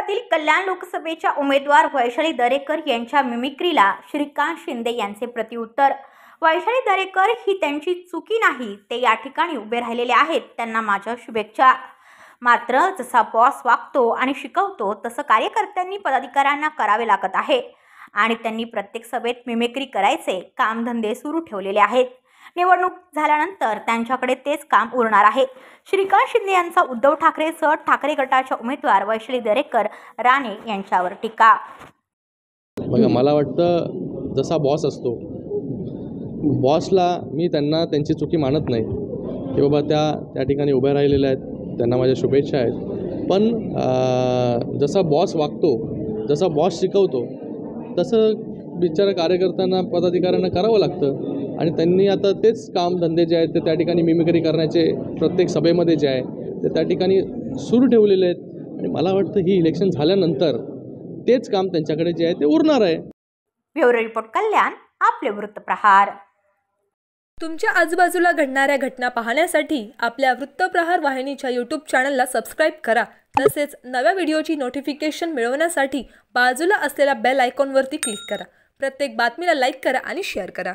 शहरातील कल्याण लोकसभेच्या उमेदवार वैशाली दरेकर यांच्या मिमिक्रीला श्रीकांत शिंदे यांचे प्रत्युत्तर। वैशाली दरेकर ही त्यांची चुकी नाही, ते या ठिकाणी उभे राहिलेले आहेत, त्यांना माझ्या शुभेच्छा। मात्र जसा बॉस वागतो आणि शिकवतो तसं कार्यकर्त्यांनी पदाधिकाऱ्यांना करावे लागत आहे आणि त्यांनी प्रत्येक सभेत मिमिक्री करायचे कामधंदे सुरू ठेवलेले आहेत। निवडणूक झाल्यानंतर त्यांच्याकडे तेच काम उरणार आहे। श्रीकांत शिंदे यांचा उद्धव ठाकरेसह ठाकरे गटाच्या उमेदवार वैशाली दरेकर राणे यांच्यावर टीका। बघा, मला वाटतं जसा बॉस असतो, बॉसला मी त्यांची चुकी मानत नाही की बाबा त्या ठिकाणी उभे राहिलेले आहेत, त्यांना माझ्या शुभेच्छा आहेत। पण जसा बॉस वागतो, जसा बॉस शिकवतो तसं बिचारा कार्यकर्त्यांना पदाधिकाऱ्यांना करावं लागतं आणि त्यांनी आता तेच कामधंदे जे आहेत ते त्या ठिकाणी मिमिक्री करण्याचे प्रत्येक सभेमध्ये जे आहे ते त्या ठिकाणी सुरू ठेवलेले आहेत आणि मला वाटतं ही इलेक्शन झाल्यानंतर तेच काम त्यांच्याकडे जे आहे ते उरणार आहे। ब्युरो रिपोर्ट, कल्याण, आपले वृत्तप्रहार। तुमच्या आजूबाजूला घडणाऱ्या घटना पाहण्यासाठी आपल्या वृत्तप्रहार वाहिनीच्या यूट्यूब चॅनलला सबस्क्राईब करा। तसेच नव्या व्हिडिओची नोटिफिकेशन मिळवण्यासाठी बाजूला असलेल्या बेल आयकॉनवरती क्लिक करा। प्रत्येक बातमीला लाईक करा आणि शेअर करा।